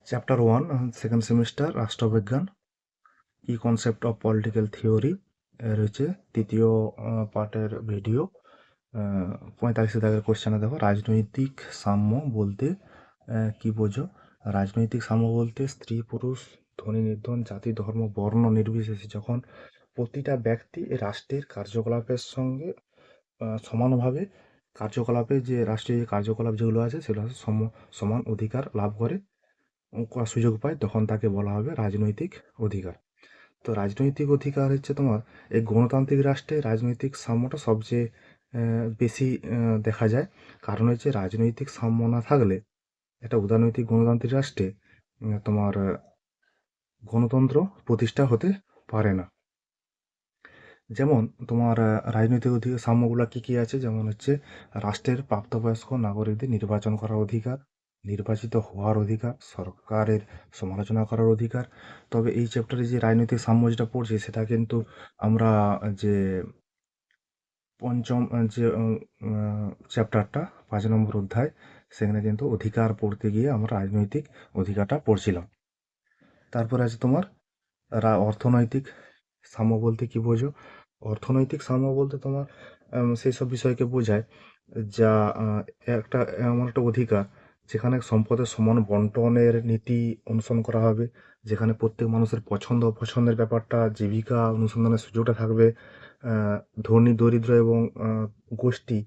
Chapter 1, second semester, রাষ্ট্রবিজ্ঞান, কি concept of political theory এর হচ্ছে তৃতীয় পার্টের ভিডিও। 45 দাগের কোশ্চেনে দেখো, রাজনৈতিক সাম্য বলতে কি বোঝো? রাজনৈতিক সাম্য বলতে স্ত্রী পুরুষ, ধনী নির্ধন, জাতি ধর্ম বর্ণ নির্বিশেষে যখন প্রতিটা ব্যক্তি রাষ্ট্রের কার্যকলাপের সঙ্গে সমানভাবে কার্যকলাপে, যে রাষ্ট্রীয় যে কার্যকলাপ যেগুলো আছে সেগুলো সমান অধিকার লাভ করে করার সুযোগ পায়, তখন তাকে বলা হবে রাজনৈতিক অধিকার। তো রাজনৈতিক অধিকার হচ্ছে তোমার এই গণতান্ত্রিক রাষ্ট্রে রাজনৈতিক সাম্যটা সবচেয়ে বেশি দেখা যায়। কারণ হচ্ছে রাজনৈতিক সাম্য না থাকলে একটা উদারনৈতিক গণতান্ত্রিক রাষ্ট্রে তোমার গণতন্ত্র প্রতিষ্ঠা হতে পারে না। যেমন তোমার রাজনৈতিক অধিকার সাম্যগুলো কী কী আছে, যেমন হচ্ছে রাষ্ট্রের প্রাপ্তবয়স্ক নাগরিকদের নির্বাচন করার অধিকার, নির্বাচিত হওয়ার অধিকার, সরকারের সমালোচনা করার অধিকার। তবে এই চ্যাপ্টারে যে রাজনৈতিক সাম্য যেটা পড়ছি সেটা কিন্তু আমরা যে পঞ্চম যে চ্যাপ্টারটা 5 নম্বর অধ্যায়, সেখানে কিন্তু অধিকার পড়তে গিয়ে আমরা রাজনৈতিক অধিকারটা পড়ছিলাম। তারপরে আছে তোমার অর্থনৈতিক সাম্য বলতে কি বোঝো? অর্থনৈতিক সাম্য বলতে তোমার সেই সব বিষয়কে বোঝায় যা একটা এমন একটা অধিকার যেখানে সম্পদের সমান বন্টনের নীতি অনুসরণ করা হবে, যেখানে প্রত্যেক মানুষের পছন্দ অপছন্দের ব্যাপারটা, জীবিকা অনুসন্ধানের সুযোগটা থাকবে। ধনী দরিদ্র এবং গোষ্ঠী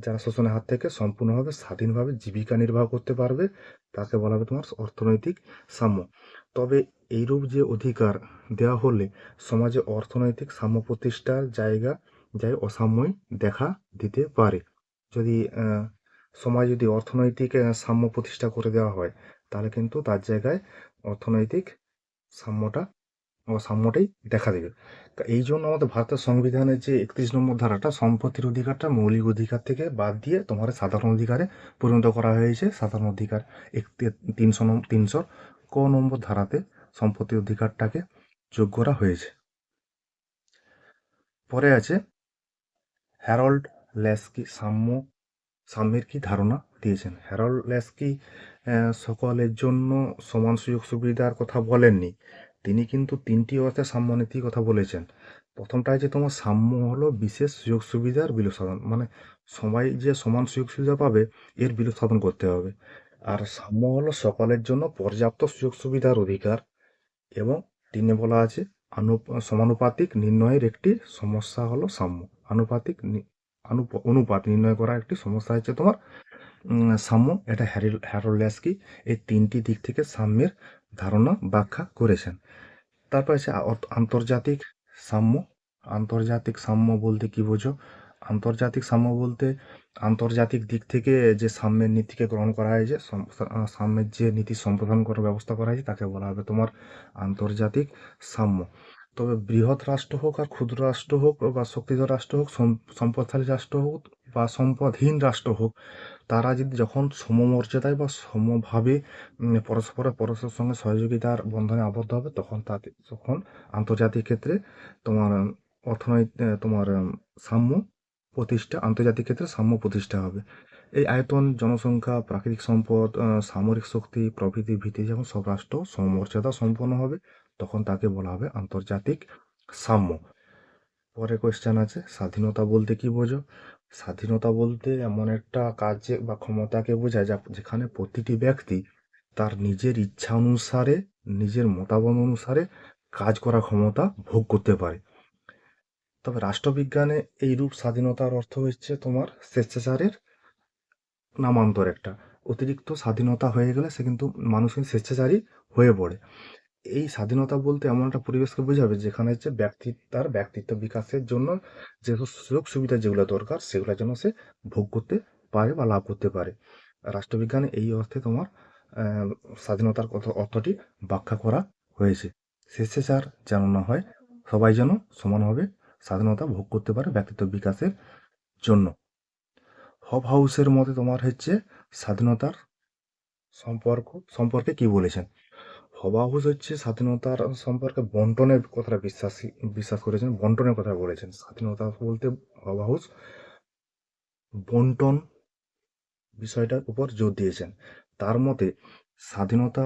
যারা শোষণের হাত থেকে সম্পূর্ণভাবে স্বাধীনভাবে জীবিকা নির্বাহ করতে পারবে, তাকে বলা হবে তোমার অর্থনৈতিক সাম্য। তবে এইরূপ যে অধিকার দেওয়া হলে সমাজে অর্থনৈতিক সাম্য প্রতিষ্ঠার জায়গায় অসাম্যই দেখা দিতে পারে। যদি সমাজ যদি অর্থনৈতিক সাম্য প্রতিষ্ঠা করে দেওয়া হয়, তাহলে কিন্তু তার জায়গায় অর্থনৈতিক সাম্যটা অসাম্যটাই দেখা দেবে। এই জন্য আমাদের ভারতের সংবিধানের যে 31 নম্বর ধারাটা, সম্পত্তির অধিকারটা মৌলিক অধিকার থেকে বাদ দিয়ে তোমার সাধারণ অধিকারে পরিণত করা হয়েছে। সাধারণ অধিকার 300 ধারাতে সম্পত্তির অধিকারটাকে যোগ করা হয়েছে। পরে আছে হ্যারল্ড ল্যাস্কি সাম্যের কি ধারণা দিয়েছেন। হ্যারল্ড ল্যাস্কি সকলের জন্য সমান সুযোগ সুবিধার কথা বলেননি, তিনি কিন্তু 3টি অর্থে সাম্য নীতির কথা বলেছেন। প্রথমটা হচ্ছে তোমার সাম্য হলো বিশেষ সুযোগ সুবিধার বিলোপ সাধন, মানে সবাই যে সমান সুযোগ সুবিধা পাবে এর বিলোপ সাধন করতে হবে। আর সাম্য হলো সকলের জন্য পর্যাপ্ত সুযোগ সুবিধার অধিকার। এবং 3 বলা আছে সমানুপাতিক নির্ণয়ের একটি সমস্যা হলো সাম্য। আনুপাতিক অনুপাত নির্ণয় করার একটি সমস্যা হচ্ছে তোমার সাম্য। এটা হ্যারল্ড ল্যাস্কি এই 3টি দিক থেকে সাম্যের ধারণা ব্যাখ্যা করেছেন। তারপর আছে আন্তর্জাতিক সাম্য। আন্তর্জাতিক সাম্য বলতে কি বোঝো? আন্তর্জাতিক সাম্য বলতে আন্তর্জাতিক দিক থেকে যে সাম্যের নীতিকে গ্রহণ করা হয়েছে, সাম্যের যে নীতি সম্প্রদান করার ব্যবস্থা করা হয়েছে তাকে বলা হবে তোমার আন্তর্জাতিক সাম্য। তবে বৃহৎ রাষ্ট্র হোক আর ক্ষুদ্র রাষ্ট্র হোক বা শক্তিধর রাষ্ট্র হোক, সম্পদশালী রাষ্ট্র হোক বা সম্পদহীন রাষ্ট্র হোক, তারা যদি যখন সমমর্যাদায় বা সমভাবে পরস্পরের সঙ্গে সহযোগিতার বন্ধনে আবদ্ধ হবে, তখন আন্তর্জাতিক ক্ষেত্রে তোমার তোমার সাম্য আন্তর্জাতিক ক্ষেত্রে সাম্য প্রতিষ্ঠা হবে। এই আয়তন, জনসংখ্যা, প্রাকৃতিক সম্পদ, সামরিক শক্তি প্রভৃতির ভিত্তিতে যখন সব রাষ্ট্র সমমর্যাদা সম্পন্ন হবে, তখন তাকে বলা হবে আন্তর্জাতিক সাম্য। পরে কোয়েশ্চেন আছে স্বাধীনতা বলতে কি বোঝো? স্বাধীনতা বলতে এমন একটা কাজে বা ক্ষমতাকে বোঝায় যেখানে প্রতিটি ব্যক্তি তার নিজের ইচ্ছা অনুসারে, নিজের মতামত অনুসারে কাজ করার ক্ষমতা ভোগ করতে পারে। তবে রাষ্ট্রবিজ্ঞানে এইরূপ স্বাধীনতার অর্থ হচ্ছে তোমার স্বেচ্ছাচারের নামান্তর। একটা অতিরিক্ত স্বাধীনতা হয়ে গেলে সে কিন্তু মানুষ কিন্তু স্বেচ্ছাচারী হয়ে পড়ে। এই স্বাধীনতা বলতে এমন একটা পরিবেশকে বোঝাবে যেখানে হচ্ছে তার ব্যক্তিত্ব বিকাশের জন্য যে সুযোগ সুবিধা যেগুলো দরকার সেগুলো যেন সে ভোগ করতে পারে বা লাভ করতে পারে। রাষ্ট্রবিজ্ঞানে এই অর্থে তোমার স্বাধীনতার অর্থটি ব্যাখ্যা করা হয়েছে। স্বেচ্ছাচার যেন না হয়, সবাই যেন সমানভাবে স্বাধীনতা ভোগ করতে পারে ব্যক্তিত্ব বিকাশের জন্য। হবহাউসের মতে তোমার হচ্ছে স্বাধীনতার সম্পর্কে কি বলেছেন? হবহাউস হচ্ছে স্বাধীনতার সম্পর্কে বন্টনের কথাটা বিশ্বাস করেছেন, বন্টনের কথা বলেছেন। স্বাধীনতা বলতে হবহাউস বন্টন বিষয়টার উপর জোর দিয়েছেন। তার মতে স্বাধীনতা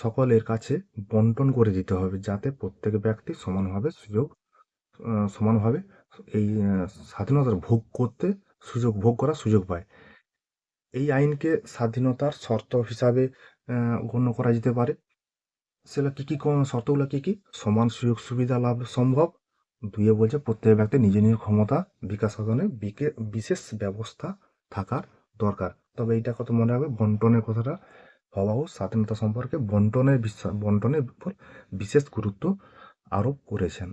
সকলের কাছে বন্টন করে দিতে হবে, যাতে প্রত্যেক ব্যক্তি সমানভাবে এই স্বাধীনতার ভোগ করার সুযোগ পায়। এই আইনকে স্বাধীনতার শর্ত হিসাবে গণ্য করা যেতে পারে। সেগুলো কি কি শর্তগুলো কি কি? সমান সুযোগ সুবিধা লাভ সম্ভব। দুইয়ে বলছে প্রত্যেক ব্যক্তি নিজ নিজ ক্ষমতা বিকাশ সাধনে বিশেষ ব্যবস্থা থাকার দরকার। তবে এইটা কত মনে হবে, বন্টনের কথাটা হওয়াও স্বাধীনতা সম্পর্কে বন্টনের উপর বিশেষ গুরুত্ব আরোপ করেছেন।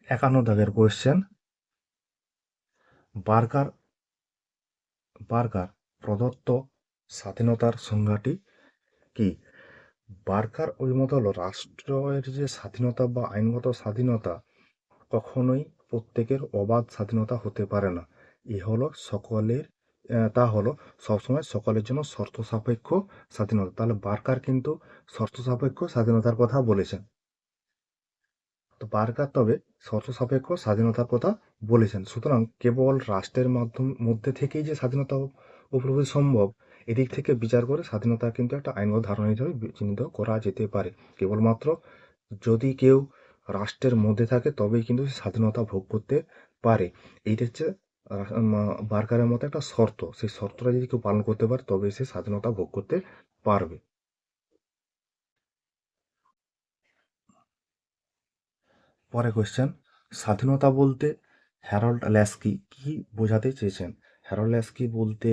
51 দাগের কোয়েশ্চেন, বার্কার বার্কার প্রদত্ত স্বাধীনতার সংজ্ঞাটি কি? বার্কার অভিমত হলো রাষ্ট্রের যে স্বাধীনতা বা আইনগত স্বাধীনতা কখনোই প্রত্যেকের অবাধ স্বাধীনতা হতে পারে না। এ হলো সকলের তা হলো সবসময় সকলের জন্য শর্ত সাপেক্ষ স্বাধীনতা। তাহলে বার্কার কিন্তু শর্ত সাপেক্ষ স্বাধীনতার কথা বলেছেন। তো বার্কার তবে শর্ত সাপেক্ষ স্বাধীনতার কথা বলেছেন। সুতরাং কেবল রাষ্ট্রের মধ্যে থেকেই যে স্বাধীনতা উপলব্ধি সম্ভব, এদিক থেকে বিচার করে স্বাধীনতা কিন্তু একটা আইনগত ধারণা হিসেবে চিহ্নিত করা যেতে পারে। কেবলমাত্র যদি কেউ রাষ্ট্রের মধ্যে থাকে তবেই কিন্তু সে স্বাধীনতা ভোগ করতে পারে। এইটা হচ্ছে বার্কারের মতো একটা শর্ত। সেই শর্তটা যদি কেউ পালন করতে পারে তবে সে স্বাধীনতা ভোগ করতে পারবে। পরে কোয়েশ্চেন, স্বাধীনতা বলতে হ্যারল্ড ল্যাস্কি কি বোঝাতে চেয়েছেন? হ্যারল্ড ল্যাস্কি বলতে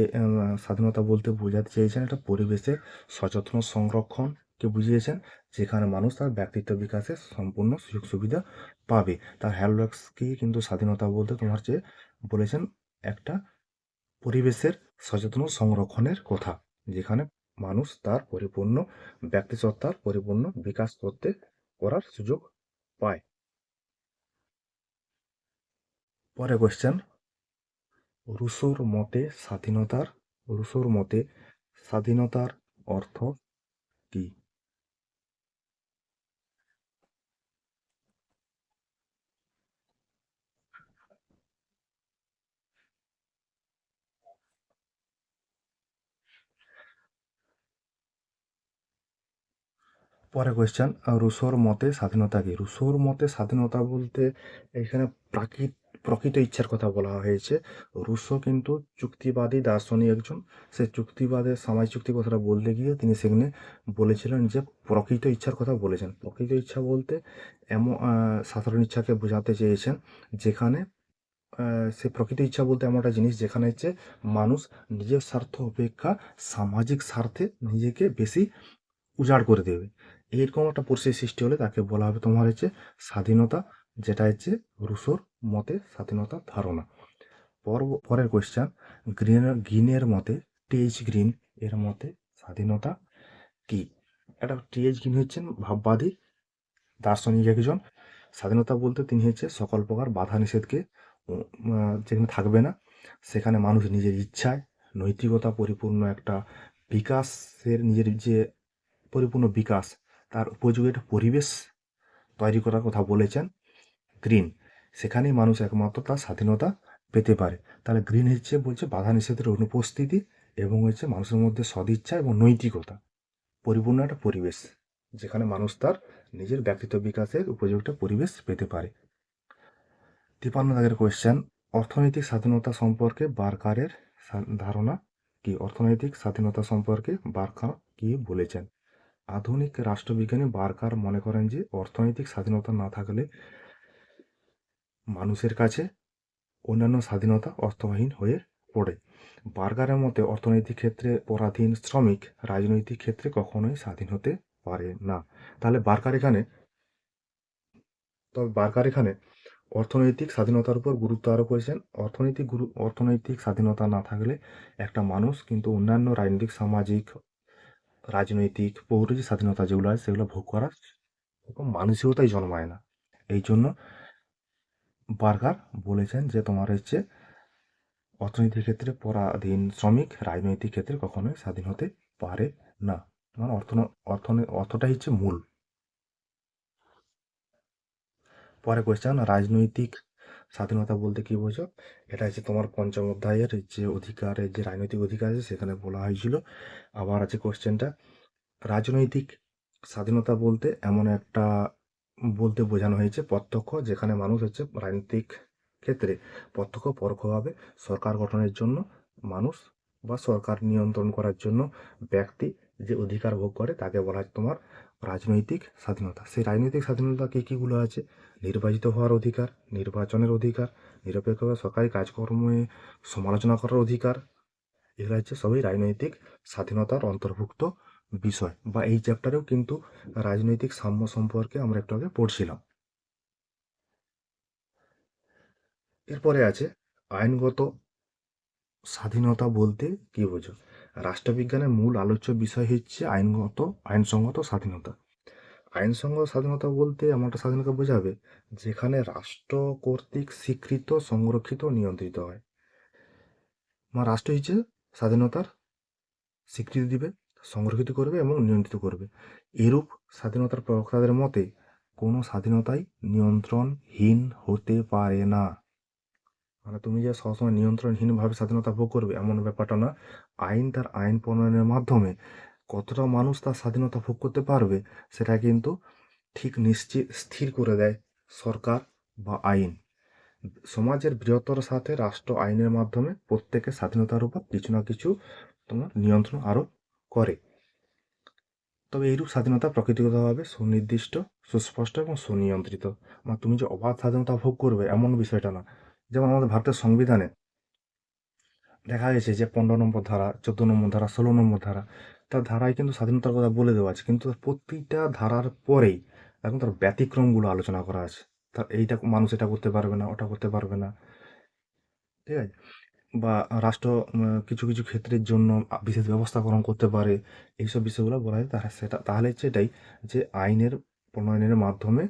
স্বাধীনতা বলতে বোঝাতে চেয়েছেন একটা পরিবেশের সচেতন সংরক্ষণকে বুঝিয়েছেন, যেখানে মানুষ তার ব্যক্তিত্ব বিকাশের সম্পূর্ণ সুযোগ সুবিধা পাবে। তার হ্যারল্ড ল্যাস্কি কিন্তু স্বাধীনতা বলতে তোমার চেয়ে বলেছেন একটা পরিবেশের সচেতন সংরক্ষণের কথা, যেখানে মানুষ তার পরিপূর্ণ ব্যক্তিসত্তার পরিপূর্ণ বিকাশ করার সুযোগ পায়। পরে কোশ্চেন, রুশোর মতে স্বাধীনতার রুশোর মতে স্বাধীনতার অর্থ কি? পরে কোয়েশ্চেন, রুশোর মতে স্বাধীনতা কি? রুশোর মতে স্বাধীনতা বলতে এখানে প্রকৃত ইচ্ছার কথা বলা হয়েছে। রুশো কিন্তু যুক্তিবাদী দার্শনিক একজন। সে যুক্তিবাদের সামাজিক যুক্তি কথাটা বলতে গিয়ে তিনি সেখানে বলেছিলেন যে প্রকৃত ইচ্ছার কথা বলেছেন। প্রকৃত ইচ্ছা বলতে এমন সাধারণ ইচ্ছাকে বোঝাতে চেয়েছেন, যেখানে সে প্রকৃত ইচ্ছা বলতে এমন একটা জিনিস যেখানে হচ্ছে মানুষ নিজের স্বার্থ অপেক্ষা সামাজিক স্বার্থে নিজেকে বেশি উজাড় করে দেবে। এরকম একটা পরিস্থিতি সৃষ্টি হলে তাকে বলা হবে তোমার হচ্ছে স্বাধীনতা, যেটা হচ্ছে রুশোর মতে স্বাধীনতার ধারণা। পরের কোয়েশ্চেন, গ্রিনের মতে টেইজ গ্রিন এর মতে স্বাধীনতা কি? একটা টেইজ গ্রিন হচ্ছেন ভাববাদী দার্শনিক একজন। স্বাধীনতা বলতে তিনি হচ্ছে সকল প্রকার বাধা নিষেধকে যেখানে থাকবে না, সেখানে মানুষ নিজের ইচ্ছায় নৈতিকতা পরিপূর্ণ একটা বিকাশের নিজের যে পরিপূর্ণ বিকাশ তার উপযোগী একটা পরিবেশ তৈরি করার কথা বলেছেন গ্রিন। সেখানেই মানুষ একমাত্র তার স্বাধীনতা পেতে পারে। তাহলে গ্রিন হচ্ছে বলছে বাধা নিষেধের অনুপস্থিতি এবং হচ্ছে মানুষের মধ্যে সদিচ্ছা এবং নৈতিকতা পরিপূর্ণ একটা পরিবেশ, যেখানে মানুষ তার নিজের ব্যক্তিত্ব বিকাশের উপযুক্ত পরিবেশ পেতে পারে। 53 দাগের কোয়েশ্চেন, অর্থনৈতিক স্বাধীনতা সম্পর্কে বার্কারের ধারণা কি? অর্থনৈতিক স্বাধীনতা সম্পর্কে বার্কার কি বলেছেন? আধুনিক রাষ্ট্রবিজ্ঞানী বার্কার মনে করেন যে অর্থনৈতিক স্বাধীনতা না থাকলে মানুষের কাছে অন্যান্য স্বাধীনতা অর্থহীন হয়ে পড়ে। বার্কারের মতে অর্থনৈতিক ক্ষেত্রে পরাধীন শ্রমিক রাজনৈতিক ক্ষেত্রে কখনোই স্বাধীন হতে পারে না। তাহলে বার্কার এখানে অর্থনৈতিক স্বাধীনতার উপর গুরুত্ব আরোপ করেছেন। অর্থনৈতিক স্বাধীনতা না থাকলে একটা মানুষ কিন্তু অন্যান্য রাজনৈতিক পৌর যে স্বাধীনতা যেগুলো আছে সেগুলো ভোগ করার এরকম মানসিকতাই জন্মায় না। এই জন্য বার্গার বলেছেন যে তোমার হচ্ছে অর্থনৈতিক ক্ষেত্রে পরাধীন শ্রমিক রাজনৈতিক ক্ষেত্রে কখনোই স্বাধীন হতে পারে না। তোমার অর্থটাই হচ্ছে মূল। পরে কোয়েশ্চেন, রাজনৈতিক স্বাধীনতা বলতে কি বোঝো? এটা হচ্ছে তোমার পঞ্চম অধ্যায়ের যে রাজনৈতিক অধিকার আছে সেখানে বলা হয়েছিল। আবার আছে কোয়েশ্চেনটা, রাজনৈতিক স্বাধীনতা বলতে এমন একটা বলতে বোঝানো হয়েছে প্রত্যক্ষ, যেখানে মানুষ হচ্ছে রাজনৈতিক ক্ষেত্রে প্রত্যক্ষ পরোক্ষভাবে সরকার গঠনের জন্য মানুষ বা সরকার নিয়ন্ত্রণ করার জন্য ব্যক্তি যে অধিকার ভোগ করে তাকে বলা হয় তোমার রাজনৈতিক স্বাধীনতা। সেই রাজনৈতিক স্বাধীনতা কী কীগুলো আছে? নির্বাচিত হওয়ার অধিকার, নির্বাচনের অধিকার, নিরপেক্ষভাবে সরকারি কাজকর্মে সমালোচনা করার অধিকার, এগুলো হচ্ছে সবই রাজনৈতিক স্বাধীনতার অন্তর্ভুক্ত বিষয়। বা এই চ্যাপ্টারেও কিন্তু রাজনৈতিক সাম্য সম্পর্কে আমরা একটু আগে পড়ছিলাম। এরপরে আছে আইনগত স্বাধীনতা বলতে কি বোঝো? রাষ্ট্রবিজ্ঞানের মূল আলোচ্য বিষয় হচ্ছে আইনসঙ্গত স্বাধীনতা। আইনসঙ্গত স্বাধীনতা বলতে এমন একটা স্বাধীনতা বোঝাবে যেখানে রাষ্ট্র কর্তৃক স্বীকৃত, সংরক্ষিত, নিয়ন্ত্রিত হয়। রাষ্ট্র হচ্ছে স্বাধীনতার স্বীকৃতি দিবে, সংরক্ষিত করবে এবং নিয়ন্ত্রিত করবে। এরূপ স্বাধীনতার প্রবক্তাদের মতে কোনো স্বাধীনতাই নিয়ন্ত্রণহীন হতে পারে না। তুমি যে সবসময় নিয়ন্ত্রণহীনভাবে স্বাধীনতা ভোগ করবে এমন ব্যাপারটা না। তার আইন প্রণয়নের মাধ্যমে কতটা মানুষ তার স্বাধীনতা ভোগ করতে পারবে সেটা কিন্তু ঠিক নিশ্চিত স্থির করে দেয় সরকার বা আইন। সমাজের বৃহত্তর সাথে রাষ্ট্র আইনের মাধ্যমে প্রত্যেকের স্বাধীনতার উপর কিছু না কিছু তোমার নিয়ন্ত্রণ আরোপ করে। তবে এইরূপ স্বাধীনতা প্রকৃতিগতভাবে সুনির্দিষ্ট, সুস্পষ্ট এবং সুনিয়ন্ত্রিত। তুমি যে অবাধ স্বাধীনতা ভোগ করবে এমন বিষয়টা না। যেমন আমাদের ভারতের সংবিধানে দেখা গেছে যে 15 নম্বর ধারা, 14 নম্বর ধারা, 16 নম্বর ধারা, তার ধারায় কিন্তু স্বাধীনতার কথা বলে দেওয়া আছে, কিন্তু প্রতিটা ধারার পরেই এখন তার ব্যতিক্রমগুলো আলোচনা করা আছে। তার এইটা মানুষ এটা করতে পারবে না, ওটা করতে পারবে না, ঠিক আছে? বা রাষ্ট্র কিছু কিছু ক্ষেত্রের জন্য বিশেষ ব্যবস্থা গ্রহণ করতে পারে। এইসব বিষয়গুলো বলা হয়। তাহলে হচ্ছে এটাই যে আইনের প্রণয়নের মাধ্যমে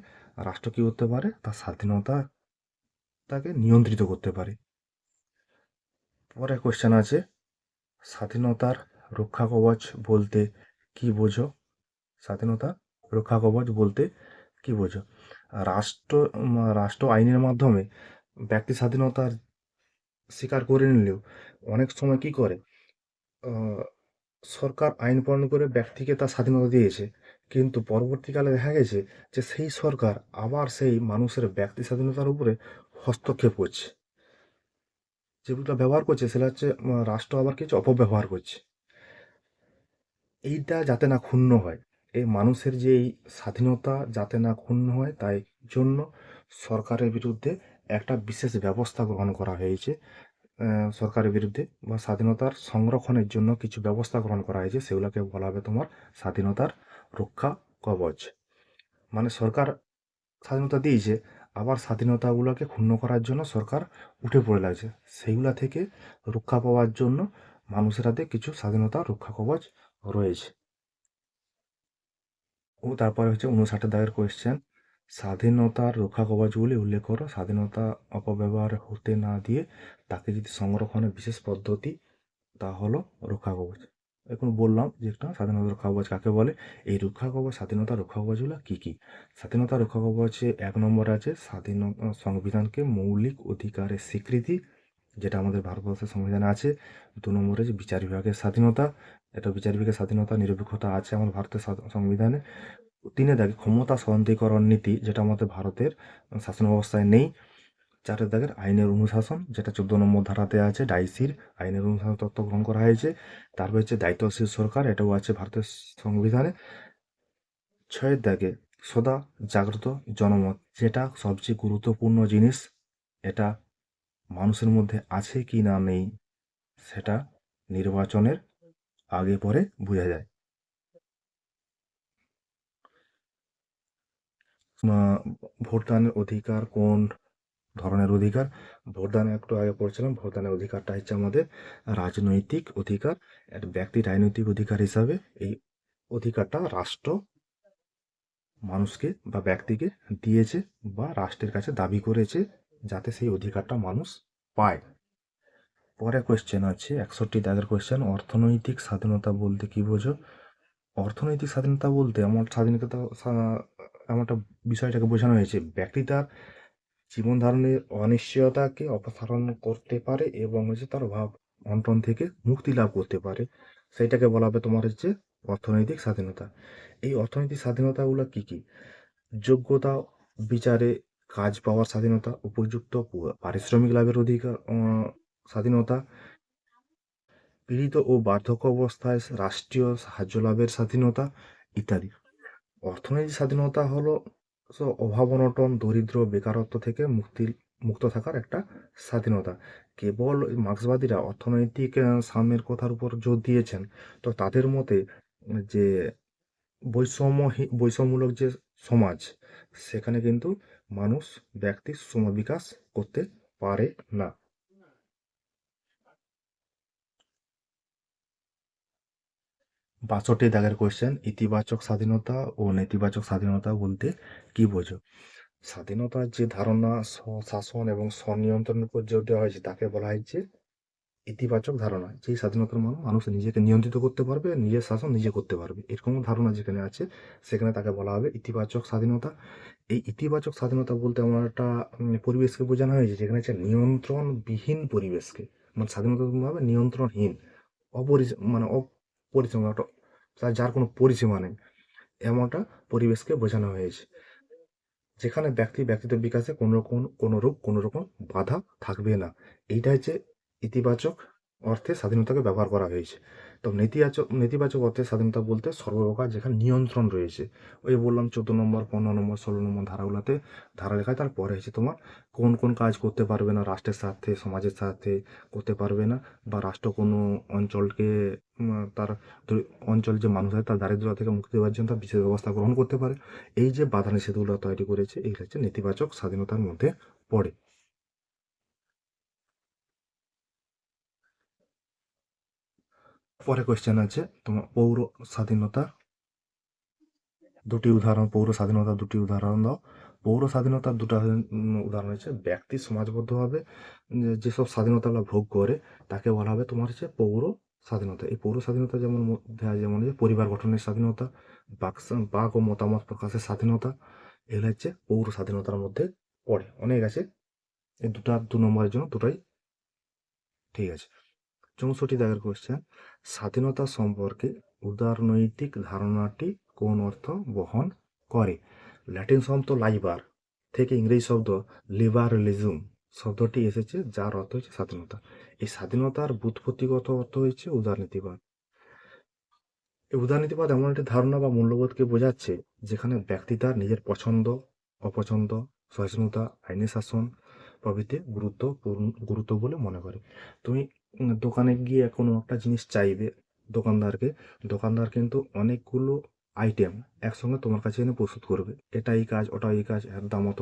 রাষ্ট্র কী করতে পারে, তার স্বাধীনতাকে নিয়ন্ত্রিত করতে পারে। পরে কোশ্চেন আছে স্বাধীনতার রক্ষা কবচ বলতে কি বোঝো? স্বাধীনতা রক্ষা কবচ বলতে কি বোঝো? রাষ্ট্র রাষ্ট্র আইনের মাধ্যমে ব্যক্তি স্বাধীনতার স্বীকার করে নিলেও অনেক সময় কি করে, সরকার আইন প্রণয়ন করে ব্যক্তিকে তার স্বাধীনতা দিয়েছে, কিন্তু পরবর্তীকালে দেখা গেছে যে সেই সরকার আবার সেই মানুষের ব্যক্তি স্বাধীনতার উপরে হস্তক্ষেপ করছে। যেগুলো ব্যবহার করছে সেটা হচ্ছে রাষ্ট্র আবার কিছু অপব্যবহার করছে। এইটা যাতে না ক্ষুণ্ণ হয়, এই মানুষের যে এই স্বাধীনতা যাতে না ক্ষুণ্ণ হয়, তাই জন্য সরকারের বিরুদ্ধে একটা বিশেষ ব্যবস্থা গ্রহণ করা হয়েছে। সরকারের বিরুদ্ধে বা স্বাধীনতার সংরক্ষণের জন্য কিছু ব্যবস্থা গ্রহণ করা হয়েছে, সেগুলোকে বলা হবে তোমার স্বাধীনতার রক্ষা কবচ। সরকার স্বাধীনতা দিয়েছে, আবার স্বাধীনতাগুলোকে ক্ষুণ্ণ করার জন্য সরকার উঠে পড়ে লাগছে। সেইগুলা থেকে রক্ষা পাওয়ার জন্য মানুষের হাতে কিছু স্বাধীনতা রক্ষা কবচ রয়েছে। ও তারপরে হচ্ছে 59 দাগের কোয়েশ্চেন, স্বাধীনতার রক্ষা কবচগুলি উল্লেখ করো। স্বাধীনতা অপব্যবহার হতে না দিয়ে তাকে যদি সংরক্ষণের বিশেষ পদ্ধতি, তা হলো রক্ষা কবচ। এখন বললাম যে একটা স্বাধীনতা রক্ষা কবচ কাকে বলে। এই রক্ষা কবচ, স্বাধীনতা রক্ষা কবচগুলো কী কী? স্বাধীনতা রক্ষা কবচে 1 নম্বরে আছে সংবিধানকে মৌলিক অধিকারের স্বীকৃতি, যেটা আমাদের ভারতবর্ষের সংবিধানে আছে। 2 নম্বরে যে বিচার বিভাগের স্বাধীনতা, এটা বিচার বিভাগের স্বাধীনতা, নিরপেক্ষতা আছে আমাদের ভারতের সংবিধানে। 3 দাগে ক্ষমতা সন্ধিকরণ নীতি, যেটা আমাদের ভারতের শাসন ব্যবস্থায় নেই। 4 দাগের আইনের অনুশাসন, যেটা 14 নম্বর ধারাতে আছে, ডাইসির আইনের অনুশাসন তত্ত্ব গ্রহণ করা হয়েছে। তারপর হচ্ছে দায়িত্বশীল সরকার, এটাও আছে ভারতের সংবিধানে। 6 দাগে সদা জাগ্রত জনমত, যেটা সবচেয়ে গুরুত্বপূর্ণ জিনিস। এটা মানুষের মধ্যে আছে কি না নেই সেটা নির্বাচনের আগে পরে বোঝা যায়। ভোটদানের অধিকার কোন ধরনের অধিকার? ভোটদান একটু আগে পড়ছিলাম, ভোটদানের অধিকারটা হচ্ছে আমাদের রাজনৈতিক অধিকার। একটা ব্যক্তির রাজনৈতিক অধিকার হিসাবে এই অধিকারটা রাষ্ট্র মানুষকে বা ব্যক্তিকে দিয়েছে বা রাষ্ট্রের কাছে দাবি করেছে, যাতে সেই অধিকারটা মানুষ পায়। পরে কোয়েশ্চেন আছে 61 দাগের কোয়েশ্চেন, অর্থনৈতিক স্বাধীনতা বলতে কি বোঝো? অর্থনৈতিক স্বাধীনতা বলতে এমন একটা বিষয়টাকে বোঝানো হয়েছে ব্যক্তি তার জীবন ধারণের অনিশ্চয়তাকে অপসারণ করতে পারে এবং হচ্ছে তার অভাব অনটন থেকে মুক্তি লাভ করতে পারে। সেইটাকে বলা হবে তোমার হচ্ছে অর্থনৈতিক স্বাধীনতা। এই অর্থনৈতিক স্বাধীনতাগুলো কি কি? যোগ্যতা বিচারে কাজ পাওয়ার স্বাধীনতা, উপযুক্ত পারিশ্রমিক লাভের অধিকার, স্বাধীনতা, পীড়িত ও বার্ধক্য অবস্থায় রাষ্ট্রীয় সাহায্য লাভের স্বাধীনতা ইত্যাদি। অর্থনৈতিক স্বাধীনতা হলো অভাব অনটন দরিদ্র বেকারত্ব থেকে মুক্ত থাকার একটা স্বাধীনতা। কেবল মার্ক্সবাদীরা অর্থনৈতিক সাম্যের কথার উপর জোর দিয়েছেন। তো তাদের মতে যে বৈষম্যমূলক যে সমাজ, সেখানে কিন্তু মানুষ ব্যক্তির বিকাশ করতে পারে না। 62 দাগের কোয়েশ্চেন, ইতিবাচক স্বাধীনতা ও নেতিবাচক স্বাধীনতা বলতে কি বোঝো? স্বাধীনতার যে ধারণা স্বশাসন এবং স্বনিয়ন্ত্রণের উপর জোর দেওয়া হয়েছে তাকে বলা হয়েছে ইতিবাচক ধারণা। যেই স্বাধীনতার মানুষ নিজেকে নিয়ন্ত্রিত করতে পারবে, নিজের শাসন নিজে করতে পারবে, এরকম ধারণা যেখানে আছে সেখানে তাকে বলা হবে ইতিবাচক স্বাধীনতা। এই ইতিবাচক স্বাধীনতা বলতে আমার একটা পরিবেশকে বোঝানো হয়েছে যেখানে হচ্ছে নিয়ন্ত্রণবিহীন পরিবেশকে, মানে স্বাধীনতা ভাবে নিয়ন্ত্রণহীন, মানে অপরিসীম একটা, যার কোনো পরিসীমা নেই, এমনটা পরিবেশকে বোঝানো হয়েছে যেখানে ব্যক্তিত্ব বিকাশে কোনো রকম বাধা থাকবে না। এইটা হচ্ছে ইতিবাচক অর্থে স্বাধীনতাকে ব্যবহার করা হয়েছে। তো নেতিবাচক অর্থে স্বাধীনতা বলতে সর্বপ্রকার যেখানে নিয়ন্ত্রণ রয়েছে। ওই বললাম 14 নম্বর, 15 নম্বর, 16 নম্বর ধারাগুলোতে, ধারা লেখায় তারপরে হচ্ছে তোমার কোন কাজ করতে পারবে না রাষ্ট্রের স্বার্থে, সমাজের স্বার্থে করতে পারবে না, বা রাষ্ট্র কোনো অঞ্চলকে তার অঞ্চল যে মানুষ হয় তার দারিদ্র্য থেকে মুক্তি দেওয়ার জন্য তার বিশেষ ব্যবস্থা গ্রহণ করতে পারে। এই যে বাধা নিষেধগুলো তৈরি করেছে এগুলো হচ্ছে নেতিবাচক স্বাধীনতার মধ্যে পড়ে। পরে কোয়েশ্চেন আছে তোমার পৌর স্বাধীনতা, পৌর স্বাধীনতার দুটি উদাহরণ দাও। পৌর স্বাধীনতার দুটো উদাহরণ হচ্ছে ব্যক্তি সমাজবদ্ধভাবে যেসব স্বাধীনতাগুলো ভোগ করে তাকে বলা হবে তোমার হচ্ছে পৌর স্বাধীনতা। এই পৌর স্বাধীনতা যেমন হচ্ছে পরিবার গঠনের স্বাধীনতা, বাক ও মতামত প্রকাশের স্বাধীনতা, এগুলো হচ্ছে পৌর স্বাধীনতার মধ্যে পড়ে। অনেক আছে, এই 2 নম্বরের জন্য দুটাই ঠিক আছে। 64 দাগের কোশ্চেন, স্বাধীনতা সম্পর্কে উদারনৈতিক ধারণাটি কোন অর্থ বহন করে? ল্যাটিন শব্দ লাইবার থেকে ইংরেজি শব্দ লিবারালিজম শব্দটি এসেছে, যার অর্থ হচ্ছে স্বাধীনতা। এই স্বাধীনতার ব্যুৎপত্তিগত অর্থ হচ্ছে উদারনীতিবাদ। এই উদারনীতিবাদ এমন একটি ধারণা বা মূল্যবোধকে বোঝাচ্ছে যেখানে ব্যক্তি তার নিজের পছন্দ, অপছন্দ, সহিষ্ণুতা, আইনি শাসন প্রভৃতি গুরুত্ব বলে মনে করে। তুমি দোকানে গিয়ে কোনো একটা জিনিস চাইবে দোকানদারকে, দোকানদার কিন্তু অনেকগুলো আইটেম একসঙ্গে তোমার কাছে এনে প্রস্তুত করবে, এটা এই কাজ ওটা এই কাজ, এর দাম অত,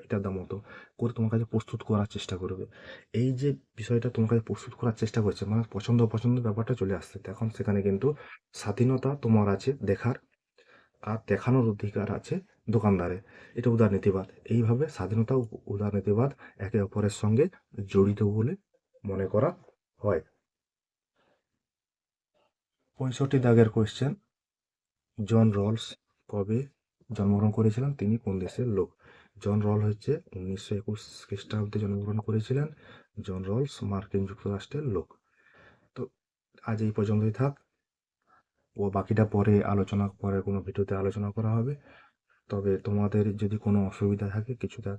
এটার দাম অত করে তোমার কাছে প্রস্তুত করার চেষ্টা করবে। এই যে বিষয়টা তোমার কাছে প্রস্তুত করার চেষ্টা করছে, মানে পছন্দ অপছন্দের ব্যাপারটা চলে আসছে, তখন সেখানে কিন্তু স্বাধীনতা তোমার আছে দেখার, আর দেখানোর অধিকার আছে দোকানদারের। এটা উদারনীতিবাদ। এইভাবে স্বাধীনতা ও উদারনীতিবাদ একে অপরের সঙ্গে জড়িত বলে মনে করা হয়। 65 দাগের কোয়েশ্চেন, জন রলস কবে জন্মগ্রহণ করেছিলেন? তিনি কোন দেশের লোক? জন রল হচ্ছে 1921 খ্রিস্টাব্দে জন্মগ্রহণ করেছিলেন। জন রলস মার্কিন যুক্তরাষ্ট্রের লোক। তো আজ এই পর্যন্তই থাক, ও বাকিটা পরে কোনো ভিডিওতে আলোচনা করা হবে। তবে তোমাদের যদি কোনো অসুবিধা থাকে, কিছুটা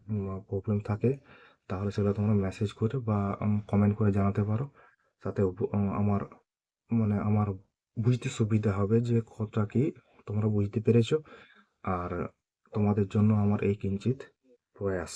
প্রবলেম থাকে, তাহলে সেটা তোমরা মেসেজ করে বা কমেন্ট করে জানাতে পারো। তাতে আমার বুঝতে সুবিধা হবে যে কতটা কি তোমরা বুঝতে পেরেছো। আর তোমাদের জন্য আমার এই কিঞ্চিত প্রয়াস।